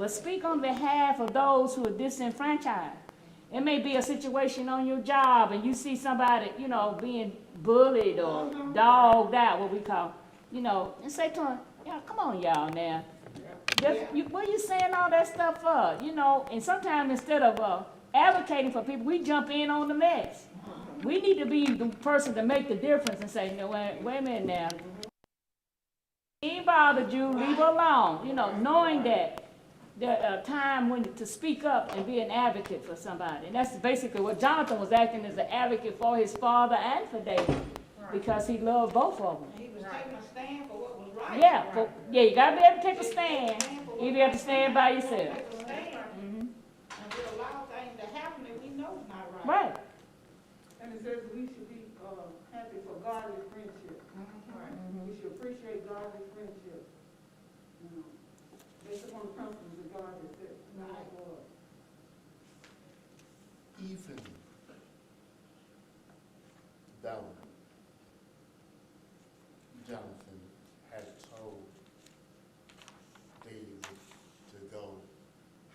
but speak on behalf of those who are disenfranchised. It may be a situation on your job and you see somebody, you know, being bullied or dogged out, what we call, you know, and say to them, yeah, come on, y'all now. What are you saying all that stuff for? You know, and sometimes instead of advocating for people, we jump in on the mess. We need to be the person to make the difference and say, no, wait a minute now. He ain't bothered you, leave her alone. You know, knowing that there's a time when to speak up and be an advocate for somebody. And that's basically what Jonathan was acting as an advocate for his father and for David, because he loved both of them. He was taking a stand for what was right. Yeah, yeah, you gotta be able to take a stand, even you have to stand by yourself. Take a stand, and we allow things to happen that we know is not right. Right. And it says we should be happy for godly friendship. We should appreciate godly friendship. You know, based upon the principles that God has set for us. Even though Jonathan had told David to go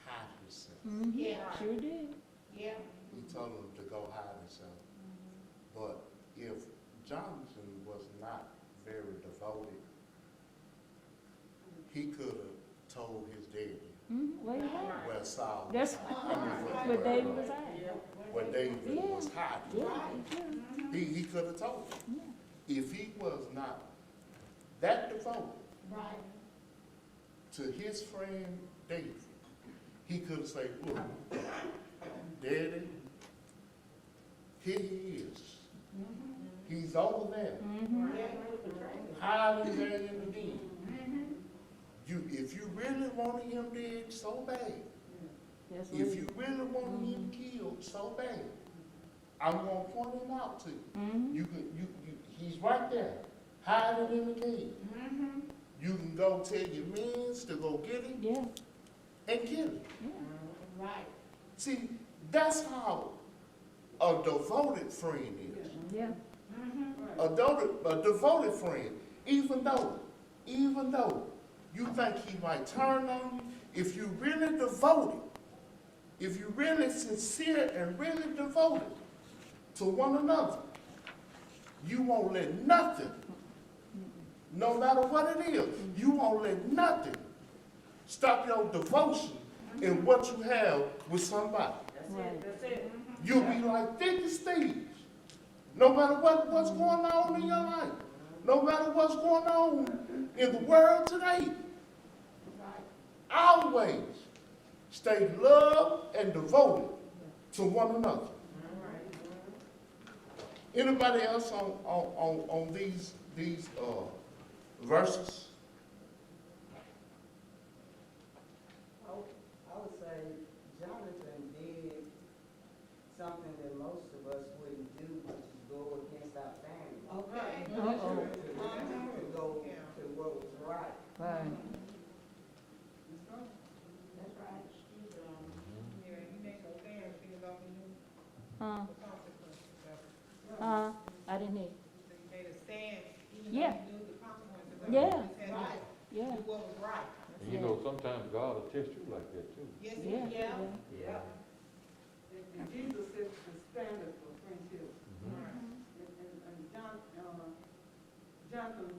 hide himself. Yeah. Sure did. Yeah. He told him to go hide himself. But if Jonathan was not very devoted, he could have told his daddy Where you at? where Saul That's where David was at. where David was hiding. Yeah. He could have told him. If he was not that devoted Right. to his friend David, he could have said, look, Daddy, here he is. He's over there, hiding there in the den. If you really wanted him dead so bad, That's if you really wanted him killed so bad, I'm gonna point him out to you. He's right there, hiding in the cave. You can go tell your men to go get him Yeah. and kill him. Right. See, that's how a devoted friend is. Yeah. A devoted friend, even though you think he might turn on you, if you really devoted, if you really sincere and really devoted to one another, you won't let nothing, no matter what it is, you won't let nothing stop your devotion in what you have with somebody. That's it. You'll be like thick as thieves. No matter what's going on in your life, no matter what's going on in the world today, always stay loved and devoted to one another. Anybody else on these verses? I would say Jonathan did something that most of us wouldn't do, which is go against our family. Okay. To go to what was right. Right. That's right. Yeah, he made no sense, even though he knew Uh, the consequences of it. I didn't hear. So he made a stand, even Yeah. though he knew the consequences of it. Yeah. He said, Right. Yeah. do what was right. And you know, sometimes God will test you like that too. Yes, Yeah. Yeah. Yeah. And Jesus set the standard for friendship. Mm-hmm. And Jonathan,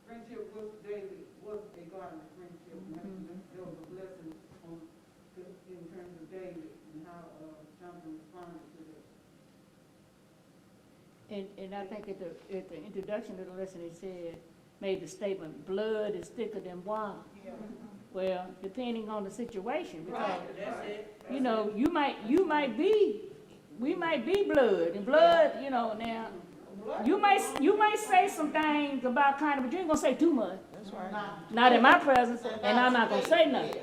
friendship with David was a godly friendship. And there was a blessing in terms of David and how Jonathan responded to that. And I think at the introduction of the lesson, he said, made the statement, blood is thicker than water. Yeah. Well, depending on the situation, because, Right. That's it. you know, we might be blood, and blood, you know, now, you might say some things about kind of, but you ain't gonna say too much. That's right. Not in my presence, and I'm not gonna say nothing.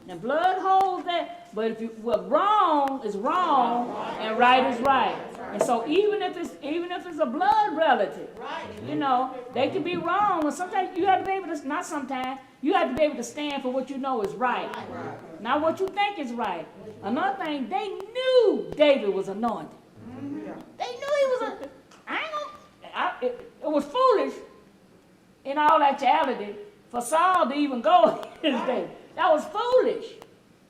Now, blood holds that, but if what wrong is wrong, and right is right. And so even if it's a blood relative, Right. you know, they can be wrong. And sometimes you have to be able to, not sometimes, you have to be able to stand for what you know is right, not what you think is right. Another thing, they knew David was anointed. They knew he was it was foolish in all actuality for Saul to even go against David. That was foolish.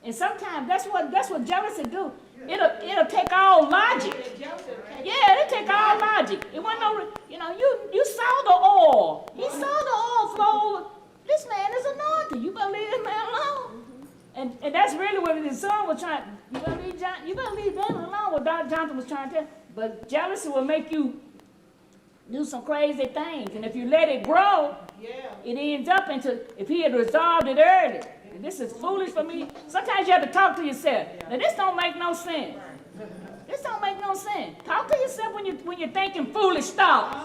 And sometimes that's what jealousy do. It'll take all logic. Yeah, it'll take all logic. It wasn't no, you saw the oil. He saw the oil flow. This man is anointed. You better leave this man alone. And that's really what his son was trying. You better leave that alone. What Dr. Johnson was trying to tell. But jealousy will make you do some crazy things. And if you let it grow, it ends up into, if he had resolved it early, and this is foolish for me. Sometimes you have to talk to yourself. Now this don't make no sense. This don't make no sense. Talk to yourself when you're thinking foolish thoughts.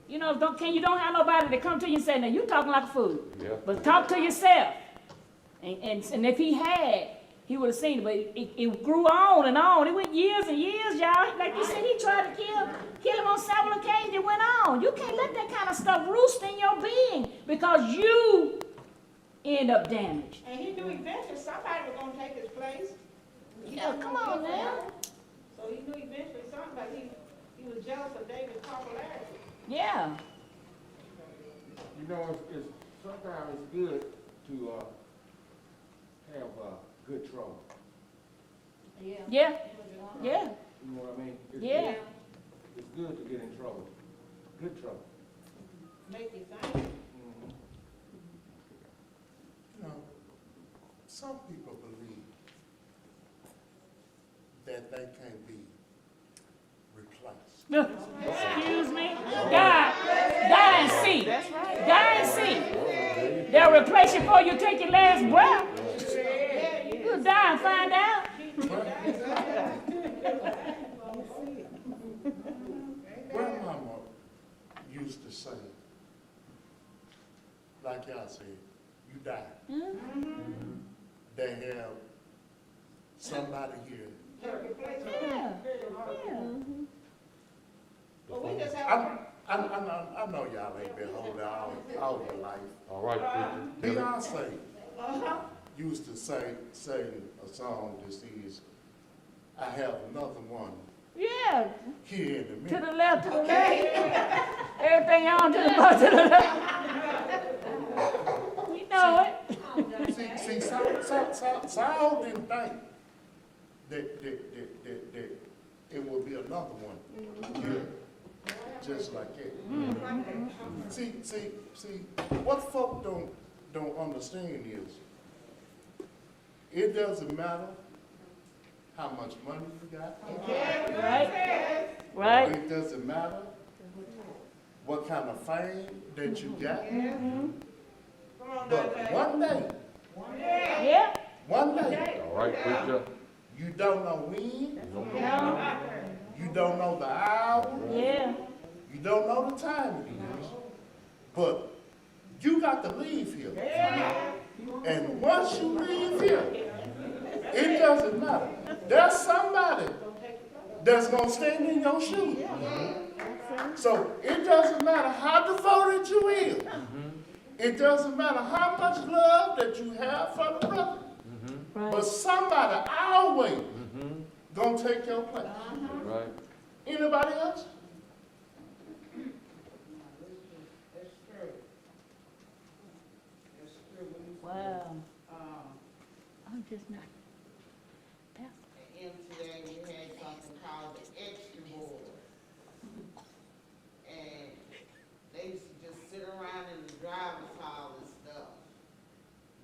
You know, don't have nobody to come to you and say, now you talking like a fool. Yeah. But talk to yourself. And if he had, he would have seen it. But it grew on and on. It went years and years, y'all. Like you said, he tried to kill him on several occasions. It went on. You can't let that kind of stuff roost in your being because you end up damaged. And he knew eventually somebody was gonna take his place. Yeah, come on now. So he knew eventually somebody, he was jealous of David's popularity. Yeah. You know, it's sometimes it's good to have good trouble. Yeah. Yeah. You know what I mean? Yeah. It's good to get in trouble. Good trouble. Make you think. Some people believe that they can't be replaced. Excuse me? Die and see. Die and see. They'll replace you before you take your last breath. You'll die and find out. Grandmama used to say, like y'all said, you die. They have somebody here. Yeah. But we just have. I know y'all ain't been holding all your life. All right, preacher. Beyonce used to sing a song that says, I have another one Yeah. here in the To middle. the left, to the left. Everything on to the left. We know it. See, Saul didn't think that it would be another one here, just like that. See, what folk don't understand is, it doesn't matter how much money you got. Right? Right? It doesn't matter what kind of fame that you got. But one day, Yeah. one day, All right, preacher. you don't know when, No. you don't know the hour, Yeah. you don't know the time it is, but you got to leave here. And once you leave here, it doesn't matter. There's somebody that's going to stand in your shoes. So it doesn't matter how devoted you is. It doesn't matter how much love that you have for the brother. But Right. somebody always going to take your place. Right. Anybody else? That's true. That's true. Wow. I'm just not. At MTA, we had something called the extra board. And they used to just sit around in the driver's hall and stuff,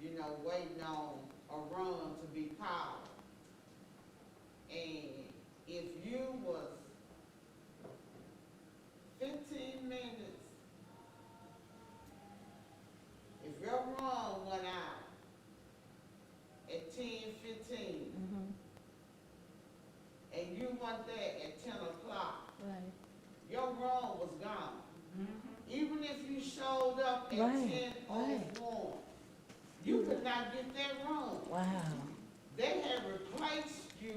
you know, waiting on a run to be called. And if you was 15 minutes, if your run went out at 10:15, and you went there at 10 o'clock, Right. your run was gone. Even if you showed up at Right, 10:01, you could not get that run. Wow. They had replaced you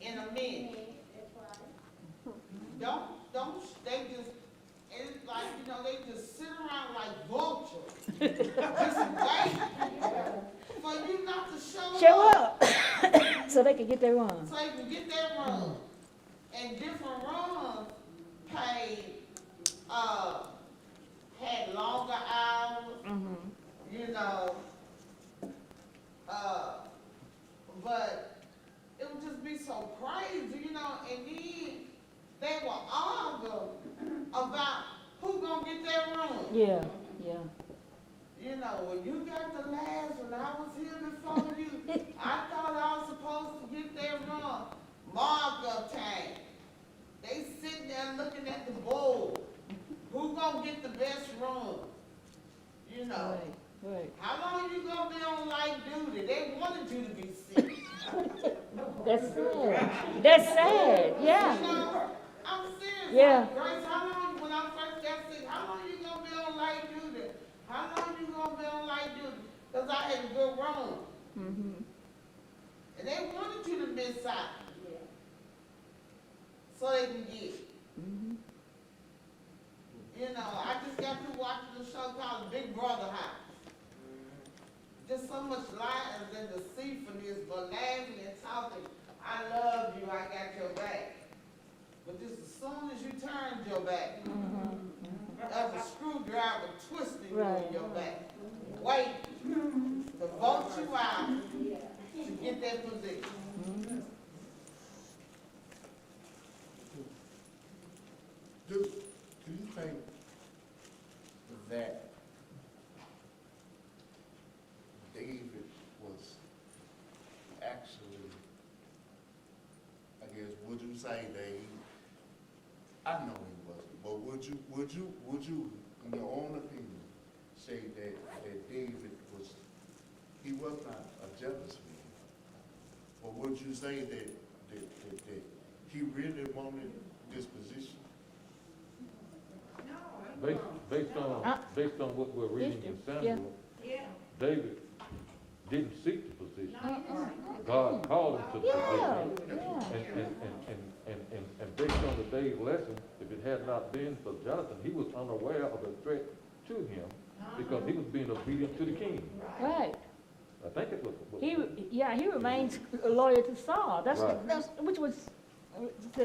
in a minute. They just, it's like, you know, they just sit around like vultures, just waiting for you not to Show up. So they can get their run. so you can get that run. And different runs paid, had longer hours, you know, but it would just be so crazy, you know, and then they will argue about who gonna get that room. Yeah, yeah. You know, well, you got the last one, I was here before you. I thought I was supposed to get that room. Markup time. They sitting there looking at the board. Who gonna get the best room? You know. Right, right. How long you gonna be on light duty? They wanted you to be sick. That's sad. That's sad, You yeah. know, I'm serious. Yeah. Grace, how long, when I first got sick, how long you gonna be on light duty? How long you gonna be on light duty? Cause I had a good room. Mm-hmm. And they wanted you to miss out. So they can get it. Mm-hmm. You know, I just got through watching the show called Big Brother House. Just so much lies and deceitfulness, but laughing and talking. I love you, I got your back. But just as soon as you turned your back, there's a screwdriver twisting you in your back. Wait to vote you out to get that position. Do you think that David was actually, I guess, would you say I know he wasn't, but would you, in your own opinion, say that David he was not a jealous man? Or would you say that he really wanted this position? Based on what we're reading in Samuel, Yeah. David didn't seek the position. God called him to the Yeah, position. yeah. And based on the day's lesson, if it had not been for Jonathan, he was unaware of the threat to him because he was being obedient to the king. Right. I think it was. He remains loyal to Saul. That's Right.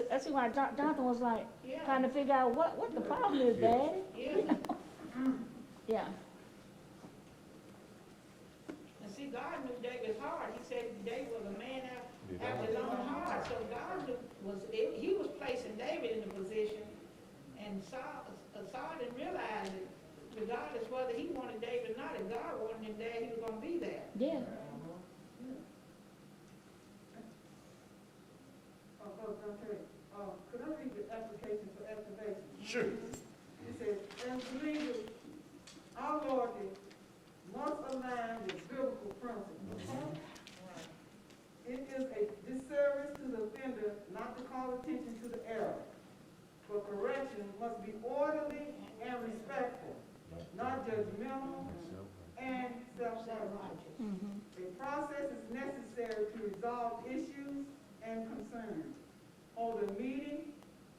that's why Jonathan was like Yeah. trying to figure out what the problem is, Daddy. Yeah. Yeah. And see, God knew David's heart. He said David was a man after his own heart. So God he was placing David in the position, and Saul didn't realize it. Regardless whether he wanted David or not, if God wanted him there, he was going to be there. Yeah. Could I read the application for activation? Sure. It says, as believers, our loyalty must align with biblical principles. It is a disservice to the offender not to call attention to the error, but correction must be orderly and respectful, not judgmental and self-righteous. A process is necessary to resolve issues and concerns. Hold a meeting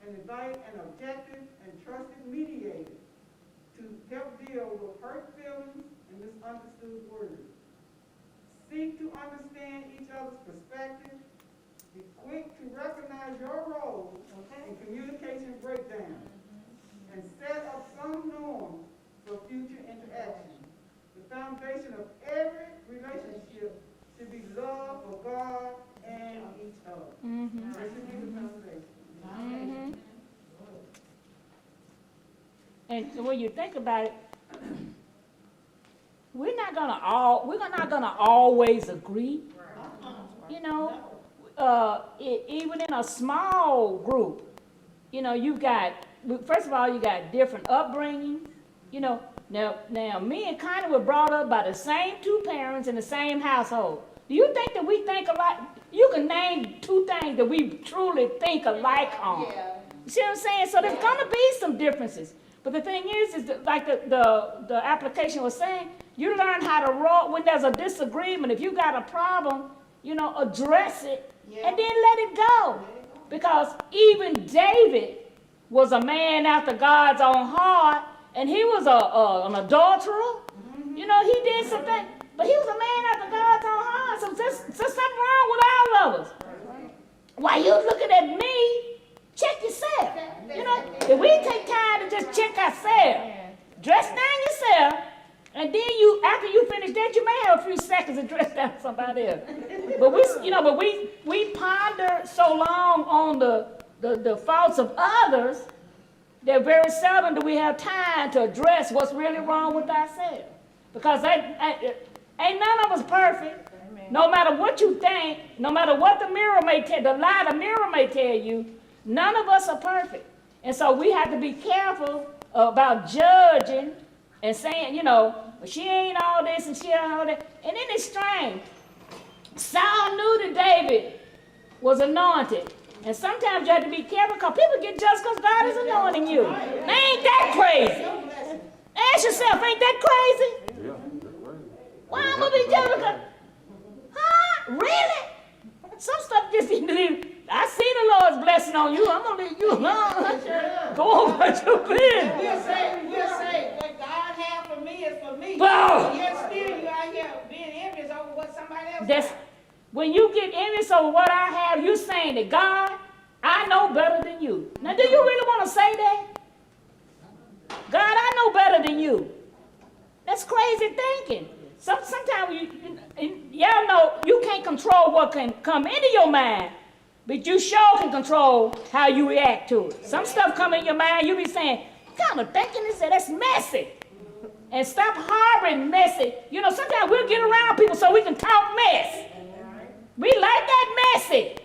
and invite an objective and trusted mediator to help deal with hurt feelings and misunderstood words. Seek to understand each other's perspective. Be quick to recognize your role in communication breakdowns and set up some norms for future interaction. The foundation of every relationship should be love for God and each other. That should be the foundation. And when you think about it, we're not gonna always agree. You know, even in a small group, you know, first of all, you got different upbringings. You know, now me and Connie were brought up by the same two parents in the same household. Do you think that we think alike? You can name two things that we truly think alike on. Yeah. You see what I'm saying? So there's gonna be some differences. But the thing is that, like the application was saying, you learn how to roll when there's a disagreement. If you got a problem, you know, address it and then let it go. Because even David was a man after God's own heart, and he was an adulterer. You know, he did something, but he was a man after God's own heart. So there's something wrong with all of us. While you looking at me, check yourself. You know, if we take time to just check ourselves, dress down yourself, And then you, after you finish that, you may have a few seconds to dress down somebody else. But we ponder so long on the faults of others that very seldom do we have time to address what's really wrong with ourselves. Because ain't none of us perfect. No matter what you think, no matter what the lie the mirror may tell you, none of us are perfect. And so we have to be careful about judging and saying, she ain't all this and she ain't all that. And then it's strange. Saul knew that David was anointed. And sometimes you have to be careful because people get just because God is anointing you. Now, ain't that crazy? Ask yourself, ain't that crazy? Yeah, that's right. Why am I going to be jealous? Because, really? Some stuff just need to leave. I see the Lord's blessing on you. I'm going to leave you alone. Go on about your business. We'll say, what God has for me is for me. Boom. But yet still you out here being envious over what somebody else has. When you get envious over what I have, you're saying that God, I know better than you. Now, do you really want to say that? God, I know better than you. That's crazy thinking. Sometimes y'all know you can't control what can come into your mind, but you sure can control how you react to it. Some stuff come in your mind, you be saying, what kind of thinking is that? That's messy. And stop harboring messy. Sometimes we'll get around people so we can talk mess. We like that messy.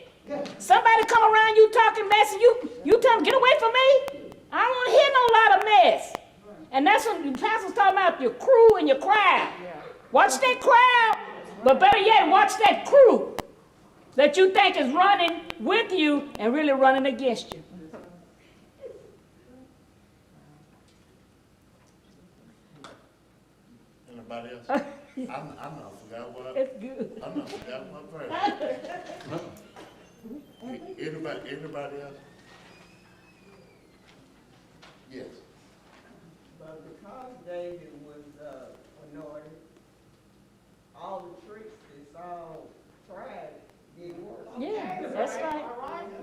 Somebody come around you talking messy, you tell them, get away from me. I don't want to hear no lot of mess. And that's when the pastor's talking about your crew and your crowd. Watch that crowd, but better yet, watch that crew that you think is running with you and really running against you. Anybody else? I not forgot what. It's good. I not forgot my prayer. Anybody else? Yes. But because David was anointed, all the tricks that Saul tried didn't work. Yeah, that's right.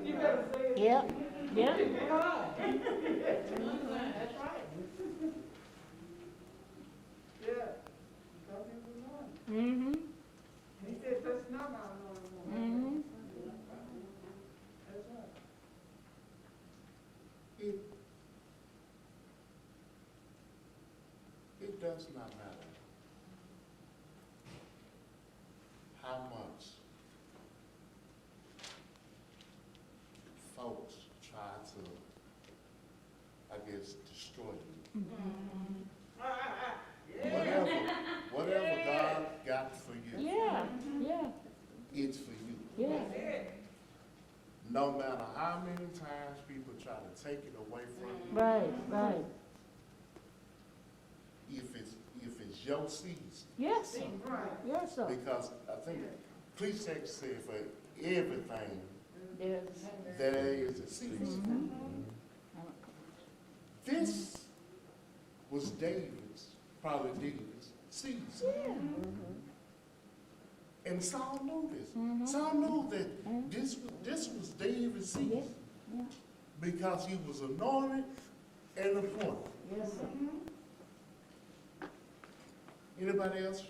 You better say it. Yep. Yep. That's right. Yeah. Because he was anointed. Mm-hmm. He said, touch not my anointed one. Mm-hmm. That's right. It does not matter how much folks try to, destroy you. Whatever God got for you, Yeah. Yeah. it's for you. Yeah. No matter how many times people try to take it away from you, Right. Right. if it's your season. Yes. Sir. Right. Yes, sir. Because I think Ecclesiastes said for everything Yes. there is a season. This was probably David's season. And Saul knew this. Saul knew that this was David's season. Yeah. Because he was anointed and appointed. Yes, sir. Anybody else?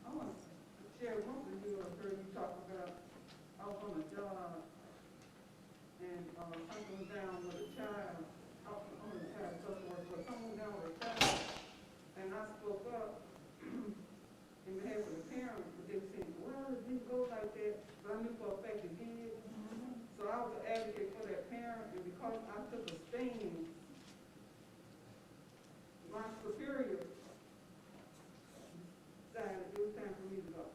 I want to share one with you. I heard you talk about, I was on a job and something was down with a child. I'm a child social worker, but something was down with a child. And I spoke up in behalf of the parents, but they were saying, well, it didn't go like that. But I knew for a fact it did. So I was an advocate for that parent, and because I took a stand, my superior decided it was time for me to go.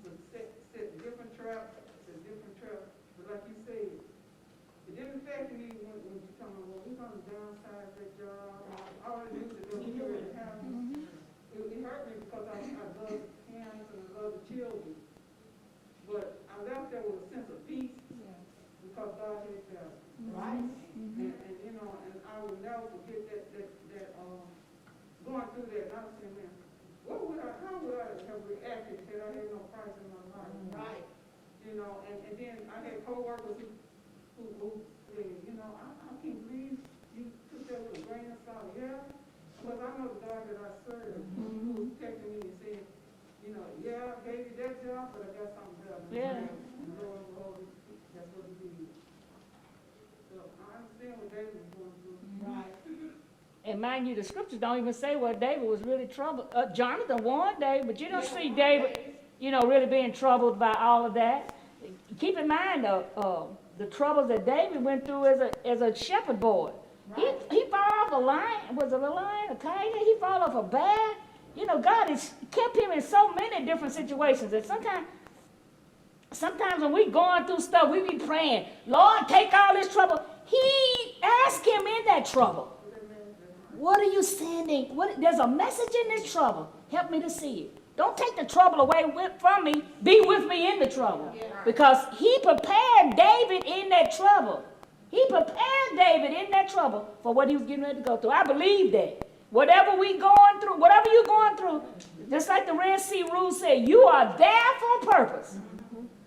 So set different traps, but like you said, it didn't affect me when you told me, well, we're gonna downsize that job, all the news that don't get ready to happen. It hurt me because I love parents and I love the children. But I left there with a sense of peace because God had better. Right. And I will never forget that going through that, and I was saying, man, how would I have reacted had I had no Christ in my life? Right. And then I had coworkers who said, I can't believe that with a grain of salt, yeah. Because I know the God that I serve, who's texting me and saying, you know, yeah, I gave you that job, but I got something better. Yeah. And lo and behold, that's what he did. So I understand what David was going through. Right. And mind you, the scriptures don't even say what David was really troubled. Jonathan warned David, but you don't see David, you know, really being troubled by all of that. Keep in mind, the troubles that David went through as a shepherd boy. Right. He fell off a lion. Was it a lion, a tiger? He fell off a bear. You know, God has kept him in so many different situations. And sometimes when we going through stuff, we be praying, Lord, take all this trouble. He asked him in that trouble, what are you sending? There's a message in this trouble. Help me to see it. Don't take the trouble away from me. Be with me in the trouble. Because he prepared David in that trouble. He prepared David in that trouble for what he was getting ready to go through. I believe that. Whatever you're going through, just like the Red Sea rule said, you are there for a purpose.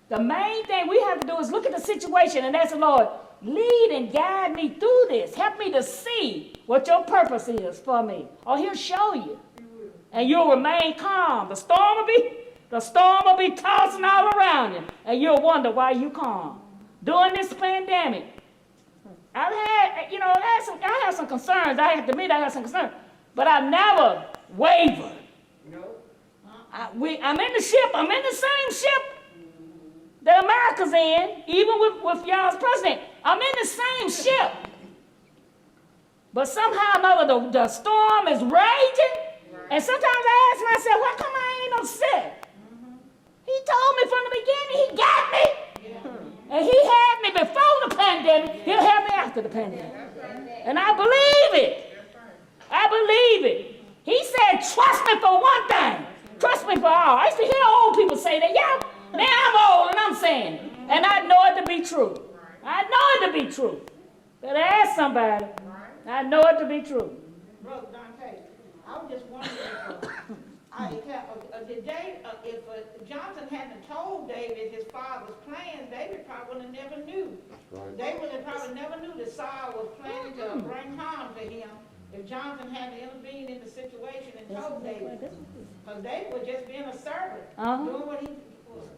The main thing we have to do is look at the situation and ask the Lord, lead and guide me through this. Help me to see what your purpose is for me. Or he'll show you. And you'll remain calm. The storm will be tossing all around you. And you'll wonder why you calm. During this pandemic, I have some concerns. I have to admit I have some concerns. But I've never wavered. I'm in the ship. I'm in the same ship that America's in, even with y'all's president. I'm in the same ship. But somehow or another, the storm is raging. And sometimes I ask myself, why come I ain't upset? He told me from the beginning, he got me. And he had me before the pandemic. He'll have me after the pandemic. And I believe it. I believe it. He said, trust me for one thing. Trust me for all. I used to hear old people say that. Yeah, now I'm old and I'm saying it. And I know it to be true. I know it to be true. Better ask somebody. I know it to be true. Brother Dante, I was just wondering if Jonathan hadn't told David his father's plans, David probably would have never knew. Right. David would probably never knew that Saul was planning to bring harm to him if Jonathan hadn't intervened in the situation and told David. Because David was just being a servant, doing what he was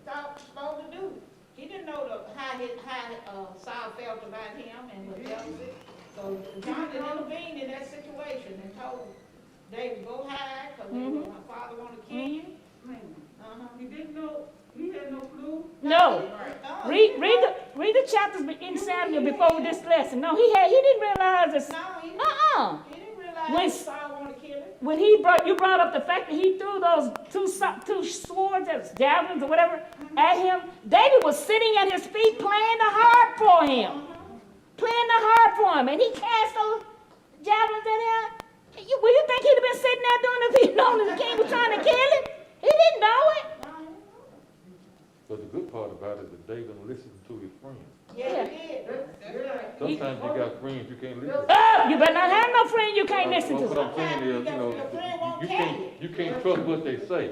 supposed to do. He didn't know how Saul felt about him and was jealousy. So Jonathan intervened in that situation and told David, go hide, because my father want to kill you. He didn't know, he had no clue. No. Read the chapters in Samuel before this lesson. No, he didn't realize this. No, he didn't realize When- that Saul wanted to kill him. When you brought up the fact that he threw those two swords, as javelins or whatever, at him, David was sitting at his feet playing the harp for him. Playing the harp for him. And he cast those javelins at him. Will you think he'd have been sitting there doing it if he'd known that the king was trying to kill him? He didn't know it. But the good part about it is that David listened to his friends. Yeah, he did. Sometimes you got friends you can't listen to. Oh, you better not have no friend you can't listen What to. I'm saying is, you can't trust what they say.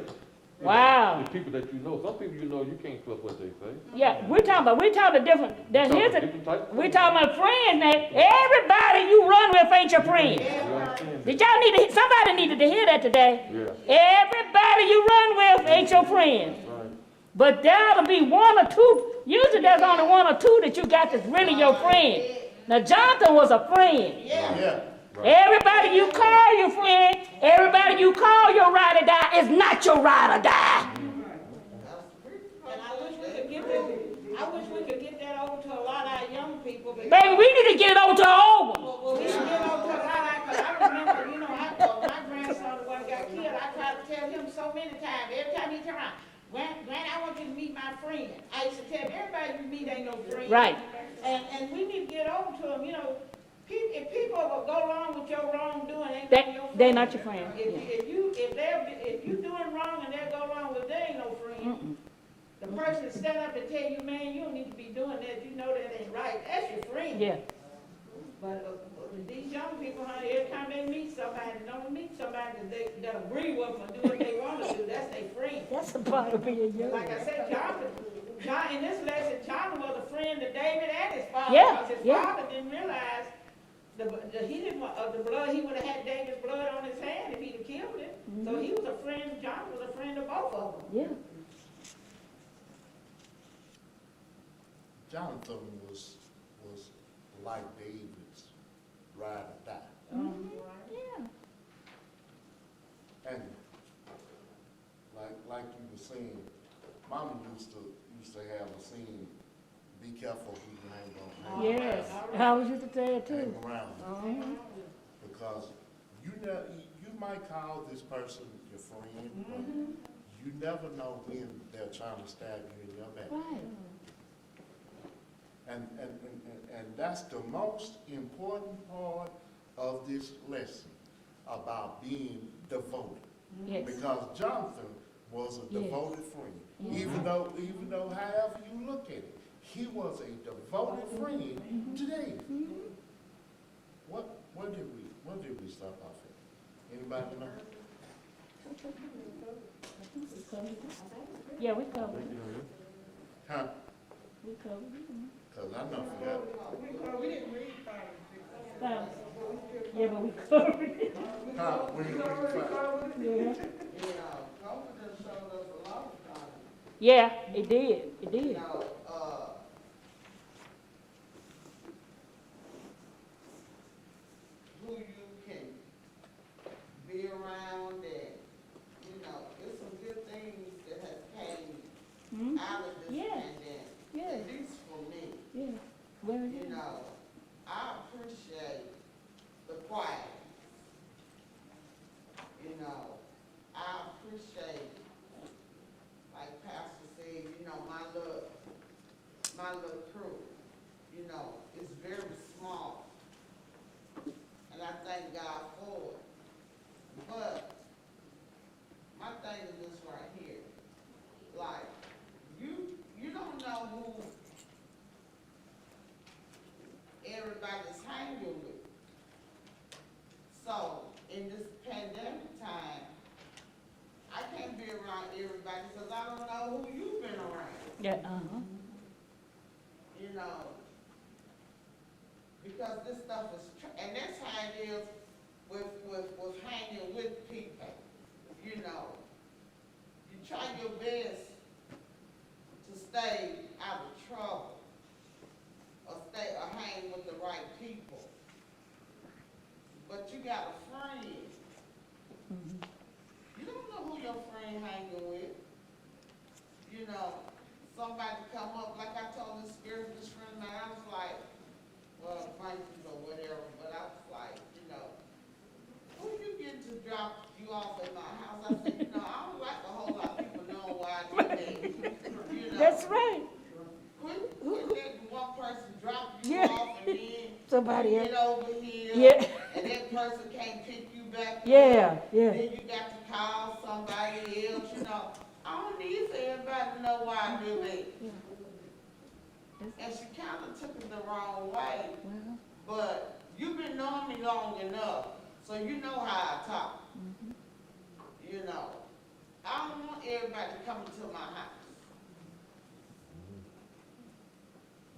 Wow. The people that you know, some people you know, you can't trust what they say. Yeah, we're talking different. We're Different type of talking about friends that everybody you run with ain't your friend. You understand? Did y'all somebody needed to hear that today? Yeah. Everybody you run with ain't your friend. Right. But there'll be one or two. Usually there's only one or two that you got that's really your friend. Now Jonathan was a friend. Yeah. Everybody you call your friend, everybody you call your ride or die is not your ride or die. And I wish we could get that over to a lot of our young people. Baby, we need to get it over to our old ones. Well, we should get over to a lot of, because I remember, my grandson, the one got killed, I tried to tell him so many times, every time he turned around, Granny, I want you to meet my friend. I used to tell him, everybody you meet ain't no friend. Right. And we need to get over to them, if people will go along with your wrongdoing, ain't no your friend. They're not your friend. If you doing wrong and they go along with, they ain't no friend. The person stand up and tell you, man, you don't need to be doing that, you know that ain't right, that's your friend. Yeah. But these young people, every time they meet somebody, don't meet somebody that agree with them and do what they want to do, that's their friend. That's a part of being young. Like I said, John, in this lesson, John was a friend to David and his father, Yeah, because his yeah. father didn't realize he didn't want, the blood, he would have had David's blood on his hand if he'd have killed him. So he was a friend, John was a friend of both of them. Yeah. Jonathan was like David's ride or die. Yeah. And like you were saying, Mama used to have a saying, be careful who you hang on. Yes, I was used to say it Hang too. around. Because you might call this person your friend, but you never know when they're trying to stab you in your back. Right. And that's the most important part of this lesson about being devoted. Yes. Because Jonathan was a Yes. devoted friend. Even though however you look at it, he was a devoted friend to David. Where did we stop off at? Anybody know? Yeah, we covered it. Huh? We covered it. Cause I know forgot. We didn't read 5 and 6. Yeah, but we covered it. Huh? We didn't find. Yeah. You know, confidence showed us a lot of times. Yeah, it did. It did. You know, who you can be around and, you know, there's some good things that have came Mhm. out of this Yeah. pandemic, Yeah. at least for me. Yeah. Well, You know, I appreciate the quiet. You know, I appreciate, like Pastor said, you know, my little crew, you know, is very small. And I thank God for it. But my thing is this right here. Like, you don't know who everybody's hanging with. So, in this pandemic time, I can't be around everybody because I don't know who you've been around, yeah, you know? Because this stuff is, and that's how it is with hanging with people, you know? You try your best to stay out of trouble or hang with the right people. But you got a friend. You don't know who your friend hanging with. You know, somebody come up, like I told this girl, this friend of mine, I was like, well, acquaintances or whatever, but I was like, you know, who you get to drop you off at my house? I said, you know, I don't like a whole lot of people knowing why I do that. You know, that's right. quit letting one person drop you Yeah. off and then Somebody you else. get over here. Yeah. And that person can't pick you back up. Yeah, yeah. Then you got to call somebody else, you know. I don't need for everybody to know why I do that. And she kind of took it the wrong way. Well, But you've been knowing me long enough, so you know how I talk. You know. I don't want everybody coming to my house.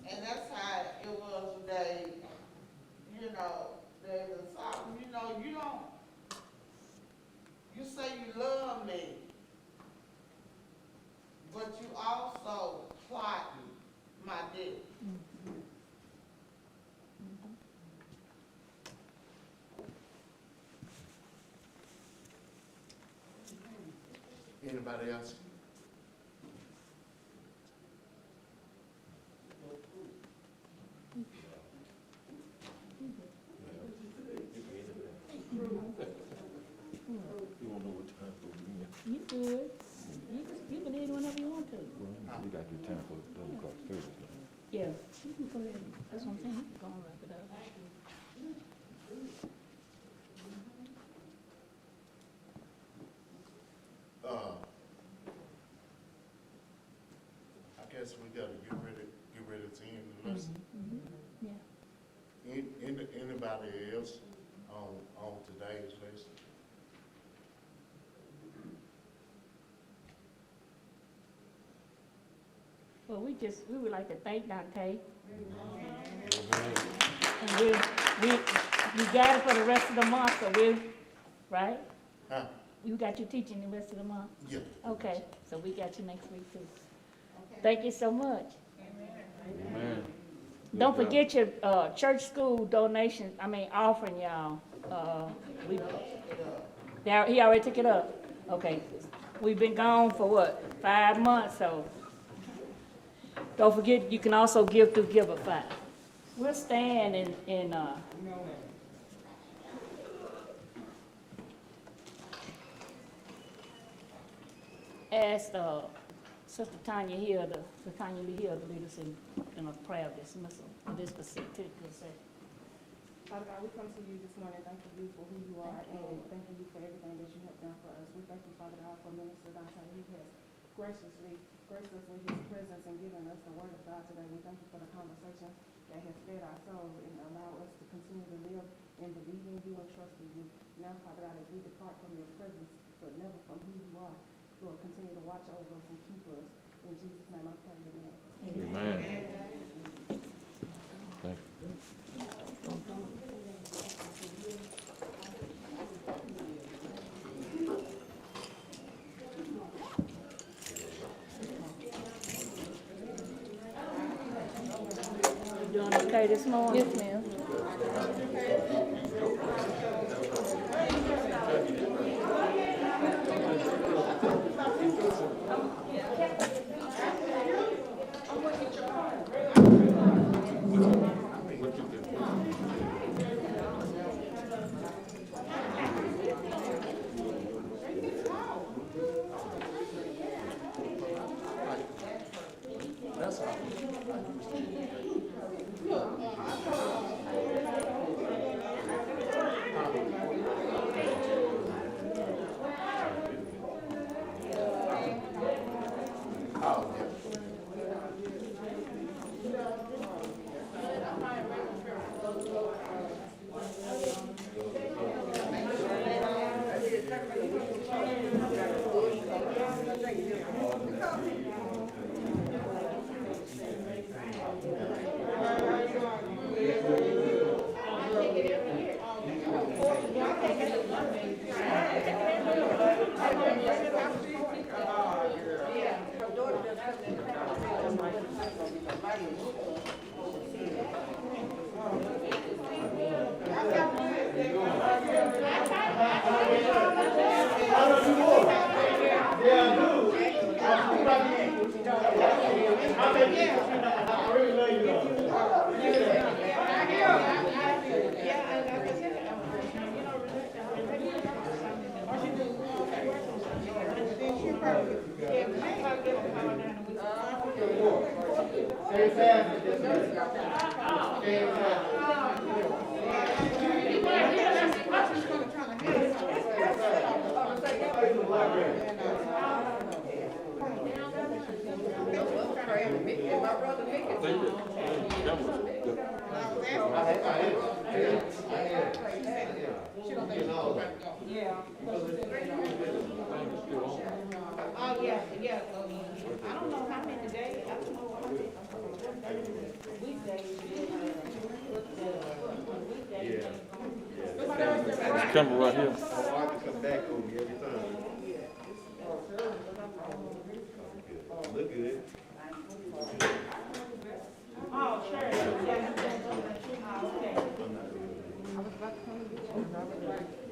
And that's how it was today. You know, there's a song, you know, you say you love me, but you also plotting my death. Anybody else? You won't know what time for me. you good. You can leave whenever you want to. We got to do time for 11 o'clock service. Yeah, you can go ahead. That's what I'm saying. You can go and wrap it up. I guess we gotta get ready to end the lesson. Yeah. Anybody else on today's lesson? Well, we would like to thank Dante. And you got it for the rest of the month, so right? Huh? You got you teaching the rest of the month? Yeah. Okay, so we got you next week too. Thank you so much. Amen. Don't forget your, church school donation, offering y'all. We, he already took it up? Okay. We've been gone for what, 5 months, so. Don't forget, you can also give through Giveify. We'll stand and ask, Sister Tanya Hill, to lead us in a prayer of dismissal for this particular session. Father God, we come to you this morning, thanking you for who you are and thanking you for everything that you have done for us. We thank you, Father God, for Minister Dante, who has graciously graced us with his presence and given us the word of God today. We thank you for the conversation that has fed our soul and allowed us to continue to live in believing you and trusting you. Now, Father God, as we depart from your presence, but never from who you are, Lord, continue to watch over us and keep us. In Jesus' name I pray, amen. Amen. Thank you. You doing okay this morning? Yes, ma'am. Oh, yeah, yeah, I don't know how many days, I don't know what weekdays. This camera right here. My wife will come back on me every time. Look good. Oh, sure, yeah. Oh, okay. I was about to come to you.